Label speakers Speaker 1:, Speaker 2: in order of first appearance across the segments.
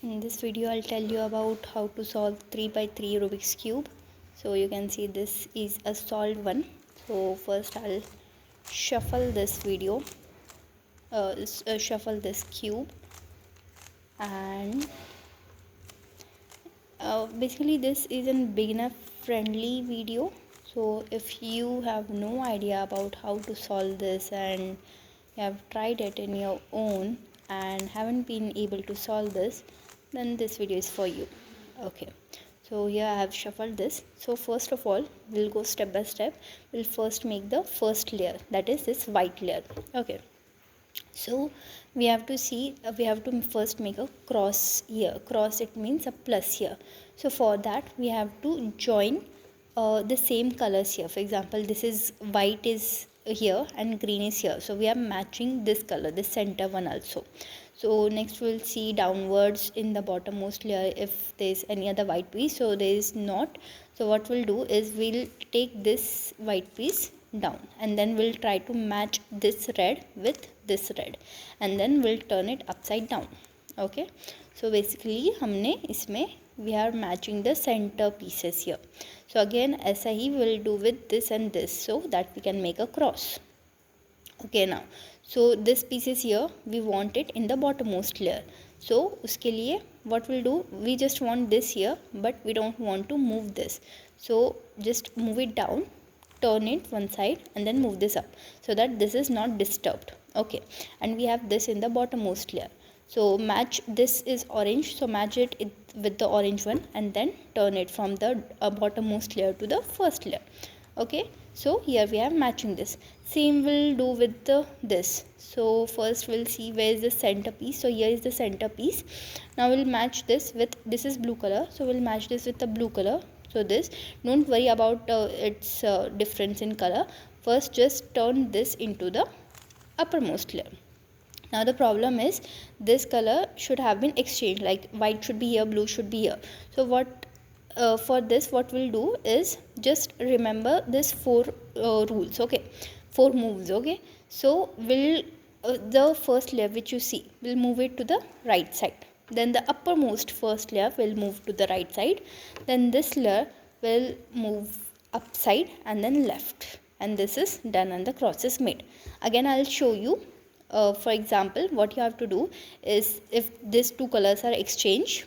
Speaker 1: In this video I'll tell you about how to solve 3 by 3 Rubik's Cube. So you can see this is a solved one. So first I'll shuffle this shuffle this cube, and basically this is a beginner friendly video. So if you have no idea about how to solve this and you have tried it in your own and haven't been able to solve this, then this video is for you. Okay, so here I have shuffled this. So first of all, we'll go step by step. We'll first make the first layer, that is this white layer. Okay, so we have to see we have to first make a cross here. Cross, it means a plus here. So for that we have to join the same colors here. For example, this is white is here and green is here, so we are matching this color, this center one also. So next we'll see downwards in the bottommost layer if there is any other white piece. So there is not. So what we'll do is we'll take this white piece down and then we'll try to match this red with this red and then we'll turn it upside down. Okay, so basically हमने इसमें we are matching the center pieces here. So again ऐसा ही we'll do with this and this so that we can make a cross. Okay, now so this piece is here, we want it in the bottommost layer. So उसके लिए what we'll do, we just want this here but we don't want to move this. So just move it down, turn it one side and then move this up so that this is not disturbed. Okay, and we have this in the bottommost layer. So match, this is orange, so match it with the orange one and then turn it from the bottommost layer to the first layer. Okay, so here we are matching this. Same we'll do with this. So first we'll see where is the center piece. So here is the center piece. Now we'll match this with, this is blue color, so we'll match this with the blue color. So this, don't worry about its difference in color. First just turn this into the uppermost layer. Now the problem is this color should have been exchanged, like white should be here, blue should be here. So what for this what we'll do is just remember this four rules. Okay, 4 moves. Okay, so we'll the first layer which you see, we'll move it to the right side. Then the uppermost first layer will move to the right side. Then this layer will move upside and then left. And this is done and the cross is made. Again I'll show you. For example, what you have to do is if these two colors are exchanged,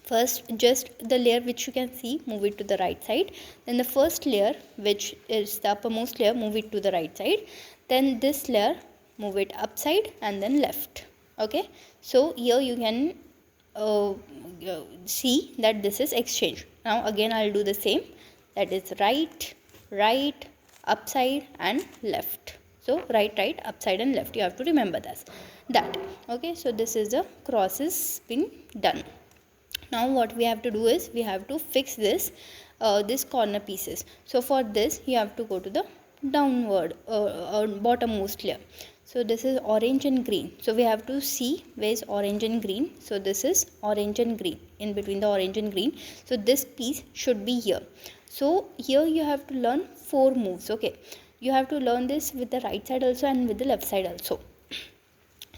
Speaker 1: first just the layer which you can see, move it to the right side. Then the first layer which is the uppermost layer, move it to the right side. Then this layer, move it upside and then left. Okay, so here you can see that this is exchange. Now again I'll do the same, that is right, right, upside and left. So right, right, upside and left, you have to remember that. Okay, so this is the crosses been done. Now what we have to do is we have to fix this this corner pieces. So for this you have to go to the downward bottommost layer. So this is orange and green, so we have to see where is orange and green. So this is orange and green, in between the orange and green. So this piece should be here. So here you have to learn 4 moves. Okay, you have to learn this with the right side also and with the left side also.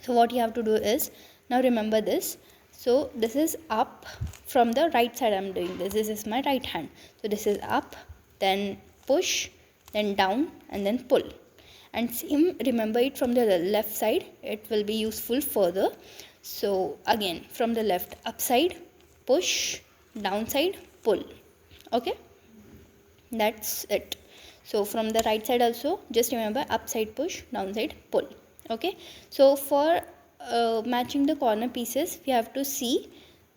Speaker 1: So what you have to do is, now remember this. So this is up from the right side, I'm doing this. This is my right hand. So this is up, then push, then down and then pull. And same, remember it from the left side, it will be useful further. So again from the left, upside, push, downside, pull. Okay, that's it. So from the right side also, just remember upside, push, downside, pull. Okay, so for matching the corner pieces, we have to see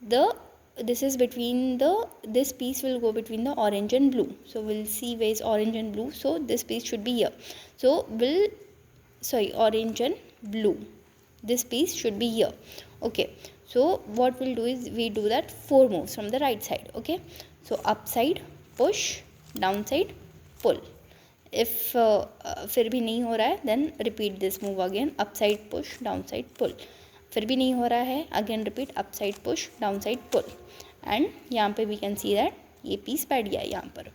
Speaker 1: this is between this piece will go between the orange and blue. So we'll see where is orange and blue. So this piece should be here. So orange and blue, this piece should be here. Okay, so what we'll do is we do that 4 moves from the right side. Okay, so upside, push, downside, pull. If फिर भी नहीं हो रहा है, then repeat this move again, upside push, downside pull. फिर भी नहीं हो रहा है, again repeat upside push, downside pull. And यहाँ पे we can see that ये piece बैठ गया है यहाँ पर.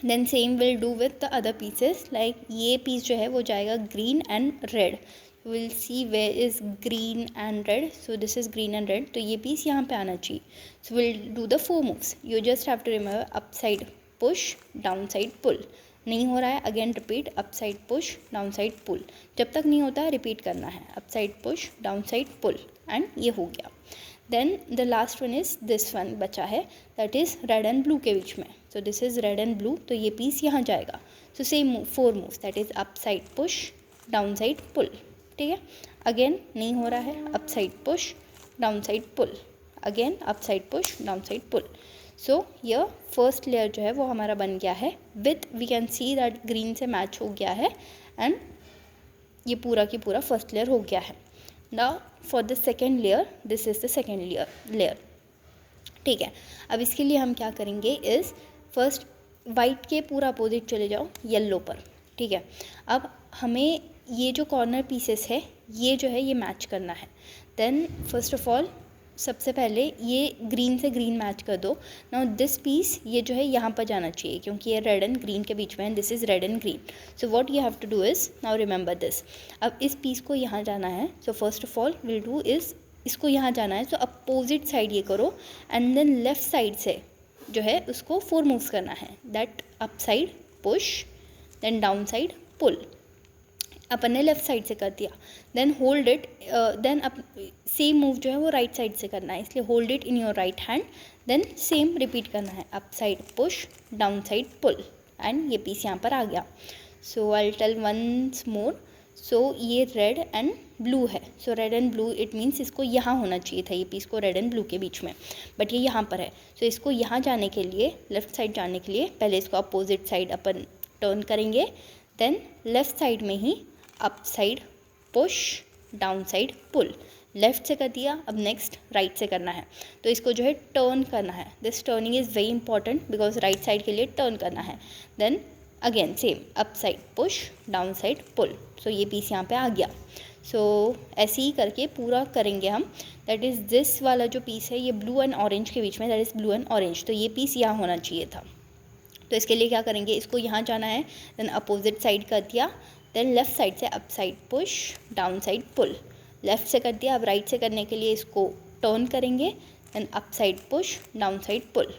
Speaker 1: Then same will do with the other pieces, like ये piece जो है वो जाएगा green and red. Will see where is green and red, so this is green and red, तो ये पीस यहाँ पे आना चाहिए. So will do the 4 moves. You just have to remember up side push, down side pull. नहीं हो रहा है, again repeat up side push, down side pull. जब तक नहीं होता है रिपीट करना है, up side push, down side pull, and ये हो गया. Then the last one is this one बचा है, that is red and blue के बीच में. So this is red and blue, तो ये पीस यहाँ जाएगा. So same 4 moves, that is up side push, down side pull. ठीक है, अगेन नहीं हो रहा है, up side push, down side pull, again up side push, down side pull. So यह फर्स्ट लेयर जो है वो हमारा बन गया है. With we can see that green से मैच हो गया है, एंड ये पूरा की पूरा फर्स्ट लेयर हो गया है. Now for the second layer, this is the second layer. ठीक है, अब इसके लिए हम क्या करेंगे इज़ फर्स्ट वाइट के पूरा अपोजिट चले जाओ येलो पर. ठीक है, अब हमें ये जो कॉर्नर पीसेस है ये जो है ये मैच करना है. देन फर्स्ट ऑफ ऑल सबसे पहले ये ग्रीन से ग्रीन मैच कर दो. नाउ दिस पीस ये जो है यहाँ पर जाना चाहिए क्योंकि ये रेड एंड ग्रीन के बीच में है, this is red and green. So what you have to do is, now remember this, अब इस पीस को यहाँ जाना है. So first of all will do is इसको यहाँ जाना है, सो अपोजिट साइड ये करो, एंड देन लेफ्ट साइड से जो है उसको 4 मूव्स करना है. That up side push, then down side pull. अपन ने लेफ्ट साइड से कर दिया, then hold it, then up same move जो है वो राइट साइड से करना है, इसलिए hold it in your right hand, then same repeat करना है, up side push, down side pull, and ये पीस यहाँ पर आ गया. सो आई टेल वंस मोर. सो ये रेड एंड ब्लू है, so red and blue it means इसको यहाँ होना चाहिए था, ये पीस को रेड एंड ब्लू के बीच में, बट ये यहाँ पर है. सो इसको यहाँ जाने के लिए, लेफ्ट साइड जाने के लिए पहले इसको अपोजिट साइड अपन टर्न करेंगे, देन लेफ्ट साइड में ही up side push, down side pull. Left से कर दिया, अब नेक्स्ट राइट से करना है, तो इसको जो है टर्न करना है. This turning is very important because right side के लिए टर्न करना है. Then again same up side push, down side pull. So ये पीस यहाँ पे आ गया. सो ऐसे ही करके पूरा करेंगे हम. दैट इज़ दिस वाला जो पीस है ये ब्लू एंड ऑरेंज के बीच में, that is blue and orange, तो ये पीस यहाँ होना चाहिए था. तो इसके लिए क्या करेंगे, इसको यहाँ जाना है, देन अपोजिट साइड कर दिया, देन लेफ्ट साइड से up side push, down side pull. Left से कर दिया, अब राइट से करने के लिए इसको टर्न करेंगे, then up side push, down side pull.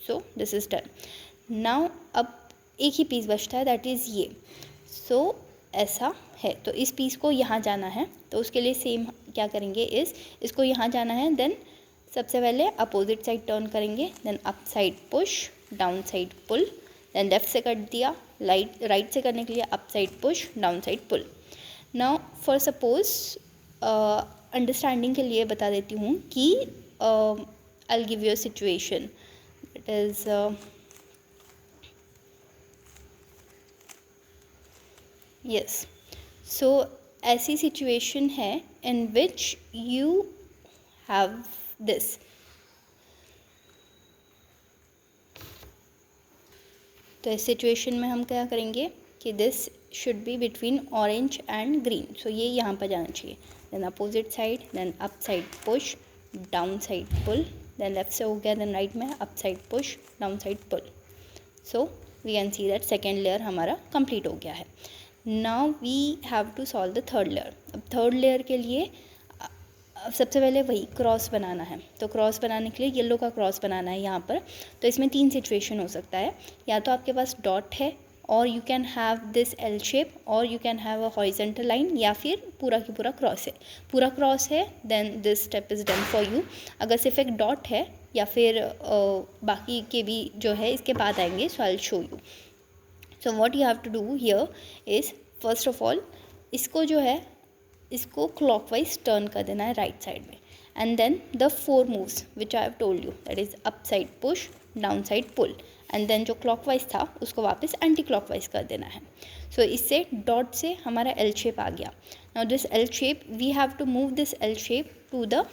Speaker 1: So this is done. Now अब एक ही पीस बचता है, दैट इज़ ये. सो ऐसा है, तो इस पीस को यहाँ जाना है, तो उसके लिए सेम क्या करेंगे इज़ इसको यहाँ जाना है, देन सबसे पहले अपोजिट साइड टर्न करेंगे, then up side push, down side pull, then left से कर दिया, राइट से करने के लिए up side push, down side pull. Now for suppose understanding के लिए बता देती हूँ कि I will give you a situation. It is yes, so ऐसी सिचुएशन है in which you have this. तो इस सिचुएशन में हम क्या करेंगे कि this should be between orange and green. So ये यहाँ पर जाना चाहिए, then opposite side, then up side push, down side pull, then left से हो गया, देन राइट में up side push, down side pull. So we can see that second layer हमारा कंप्लीट हो गया है. Now we have to solve the third layer. अब third layer के लिए सबसे पहले वही क्रॉस बनाना है. तो क्रॉस बनाने के लिए येलो का क्रॉस बनाना है यहाँ पर. तो इसमें 3 सिचुएशन हो सकता है, या तो आपके पास डॉट है, और you can have this L shape, और you can have a horizontal line, या फिर पूरा की पूरा क्रॉस है. पूरा क्रॉस है then this step is done for you. अगर सिर्फ एक डॉट है या फिर बाकी के भी जो है इसके बाद आएंगे, so I will show you. So what you have to do here is first of all इसको जो है इसको क्लॉकवाइज टर्न कर देना है राइट साइड में, and then the 4 moves which I have told you, that is up side push, down side pull, and then जो clockwise था उसको वापस एंटी क्लॉकवाइज कर देना है. सो इससे डॉट से हमारा एल शेप आ गया. Now this L shape we have to move this L shape to the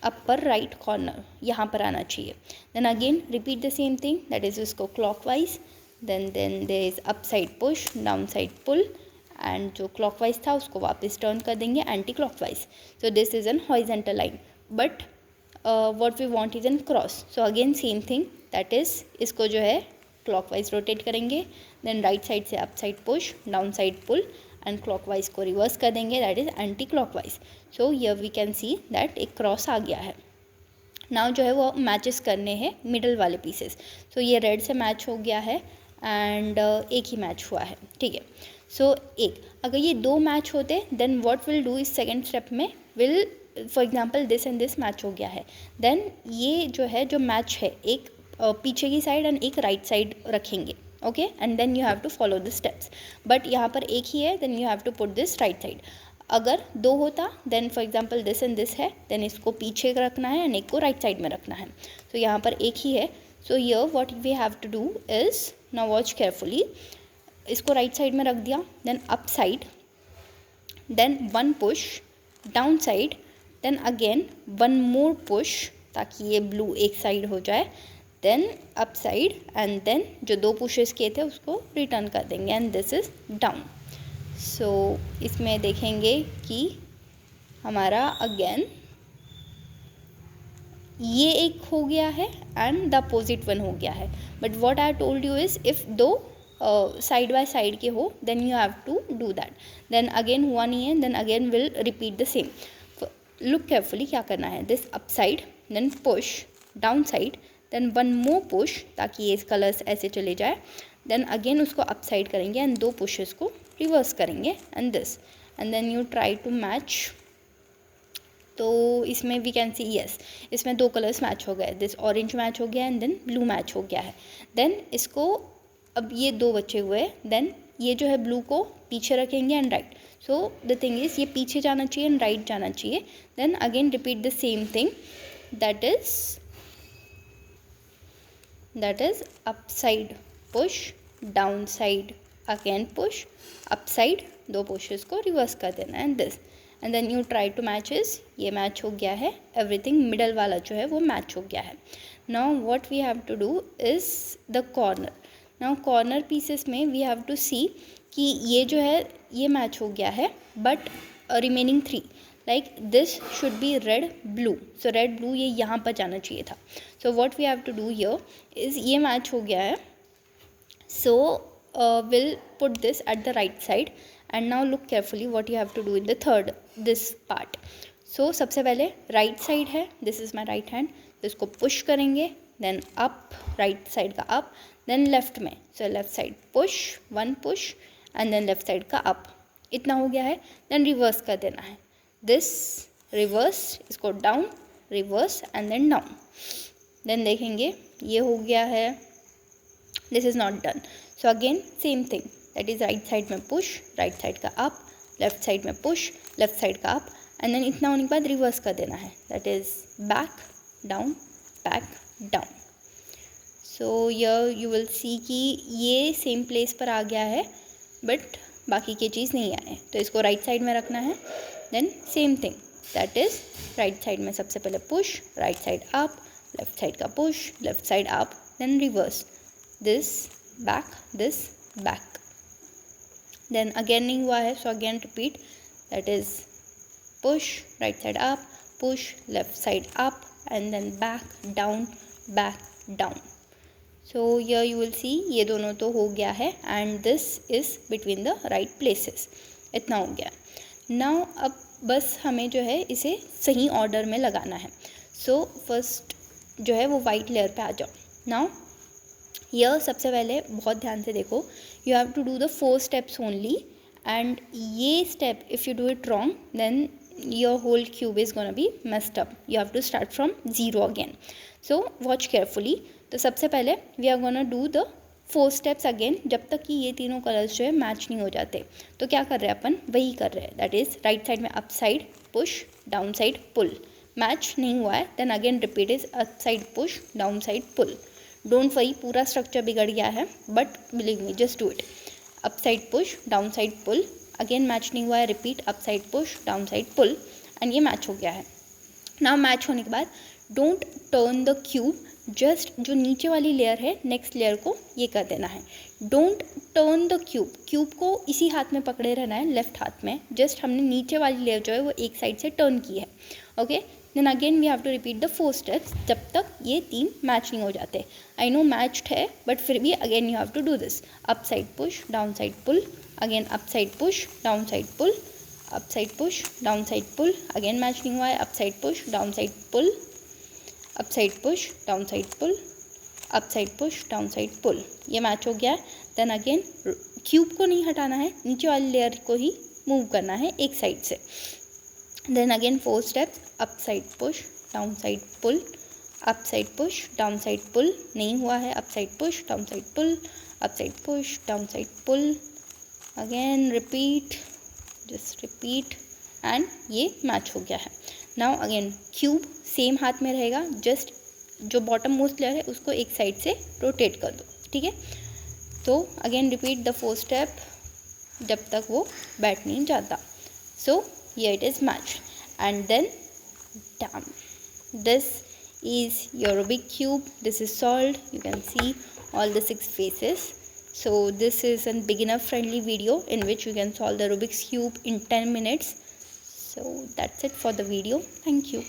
Speaker 1: upper right corner, यहाँ पर आना चाहिए. Then again repeat the same thing, that is उसको clockwise, then there is up side push, down side pull, and जो clockwise था उसको वापस turn कर देंगे anti clockwise. So this is an horizontal line, but what we want is an cross. So again same thing, that is इसको जो है clockwise rotate करेंगे, देन राइट साइड से up side push, down side pull, and clockwise को reverse कर देंगे, that is anti clockwise. So here we can see that एक cross आ गया है. नाउ जो है वो मैचेस करने हैं मिडल वाले पीसेस. सो ये रेड से मैच हो गया है एंड एक ही मैच हुआ है, ठीक है. सो अगर ये दो मैच होते देन व्हाट विल डू इस सेकेंड स्टेप में, will for example this and this match हो गया है, देन ये जो है जो मैच है एक पीछे की साइड एंड एक राइट साइड रखेंगे, okay. And then you have to follow the steps. But यहाँ पर एक ही है, then you have to put this right side. अगर दो होता then for example this and this है, देन इसको पीछे रखना है एंड एक को राइट साइड में रखना है. तो यहाँ पर एक ही है. So here what we have to do is, now watch carefully, इसको राइट साइड में रख दिया, then up side, then one push down side, then again one more push ताकि ये ब्लू एक साइड हो जाए, then up side and then जो दो पुशेस किए थे उसको रिटर्न कर देंगे एंड दिस इज़ डाउन. सो इसमें देखेंगे कि हमारा अगेन ये एक हो गया है एंड द अपोजिट वन हो गया है. But what I told you is if दो साइड बाय साइड के हो then you have to do that. Then again हुआ नहीं है, then again will repeat the same. Look carefully क्या करना है, this up side, then push down side, then one more push ताकि ये कलर्स ऐसे चले जाए, देन अगेन उसको अप साइड करेंगे एंड दो पुशेस को रिवर्स करेंगे and this, and then you try to match. तो इसमें वी कैन सी यस, इसमें दो कलर्स मैच हो गए, दिस ऑरेंज मैच हो गया एंड देन ब्लू मैच हो गया है. देन इसको अब ये दो बचे हुए, देन ये जो है ब्लू को पीछे रखेंगे and right. So the thing is ये पीछे जाना चाहिए एंड राइट जाना चाहिए. Then again repeat the same thing, that is up side push down side again push up side, दो पुशेस को रिवर्स कर देना and this, and then you try to matches. ये मैच हो गया है, एवरीथिंग मिडल वाला जो है वो मैच हो गया है. Now what we have to do is the corner. Now corner pieces में वी हैव टू सी कि ये जो है ये मैच हो गया है, but remaining three like this should be red blue. So red blue ये यहाँ पर जाना चाहिए था. So what we have to do here is ये मैच हो गया है, so will put this at the right side. And now look carefully what you have to do in the third this part. So सबसे पहले right side है, this is my right hand, तो इसको push करेंगे, then up, right side का up, then left में, so left side push, one push and then left side का up. इतना हो गया है. देन रिवर्स कर देना है, दिस रिवर्स, इसको down reverse and then down. Then देखेंगे ये हो गया है, this is not done. So again same thing, that is right side में पुश, राइट साइड का अप, लेफ्ट साइड में पुश, लेफ्ट साइड का अप, एंड देन इतना होने के बाद रिवर्स कर देना है, that is back down back down. So you will सी कि ये सेम प्लेस पर आ गया है बट बाकी की चीज़ नहीं आए. तो इसको राइट साइड में रखना है. Then same thing, that is right side में सबसे पहले push, right side up, left side का push, left side up, then reverse, this back. Then again नहीं हुआ है, so again repeat, that is push right side up, push left side up and then back down. So here you will see ये दोनों तो हो गया है and this is between the right places. इतना हो गया. नाउ अब बस हमें जो है इसे सही ऑर्डर में लगाना है. सो फर्स्ट जो है वो वाइट लेयर पे आ जाओ. नाउ यह सबसे पहले बहुत ध्यान से देखो, you have to do the 4 steps only and ये step if you do it wrong then your whole cube is gonna be messed up. You have to start from 0 again. So watch carefully. तो सबसे पहले we are gonna do the 4 steps again, जब तक कि ये तीनों colours जो है मैच नहीं हो जाते. तो क्या कर रहे हैं अपन, वही कर रहे हैं, दैट इज़ राइट साइड में up side push, down side pull. Match नहीं हुआ है, then again repeat is up side push, down side pull. Don't worry, पूरा स्ट्रक्चर बिगड़ गया है but believe me, just do it. Up side push, down side pull. Again match नहीं हुआ है, repeat up side push, down side pull and ये match हो गया है. नाउ मैच होने के बाद don't turn the cube, just जो नीचे वाली लेयर है नेक्स्ट लेयर को ये कर देना है. Don't turn the cube, cube को इसी हाथ में पकड़े रहना है, लेफ्ट हाथ में. जस्ट हमने नीचे वाली लेयर जो है वो एक साइड से टर्न की है. Okay, then again we have to repeat the 4 steps जब तक ये 3 मैच नहीं हो जाते. आई नो मैच्ड है बट फिर भी again you have to do this. Up side push, down side pull, again up side push, down side pull, up side push, down side pull, again match नहीं हुआ है, up side push, down side pull, up side push, down side pull, up side push, down side pull. ये match हो गया है. Then again cube को नहीं हटाना है, नीचे वाली लेयर को ही मूव करना है एक साइड से. Then again 4 steps. Up side push, down side pull, up side push, down side pull. नहीं हुआ है, up side push, down side pull, up side push, down side pull. Again repeat, just repeat and ये match हो गया है. Now again cube same हाथ में रहेगा, जस्ट जो बॉटम मोस्ट लेयर है उसको एक साइड से रोटेट कर दो. ठीक है. तो अगेन रिपीट द 4 स्टेप जब तक वो बैठ नहीं जाता. सो here it is matched, and then damn, this is your Rubik cube. This is solved. You can see all the 6 faces. So this is a beginner friendly video in which you can solve the Rubik's cube in 10 minutes. So that's it for the video. Thank you.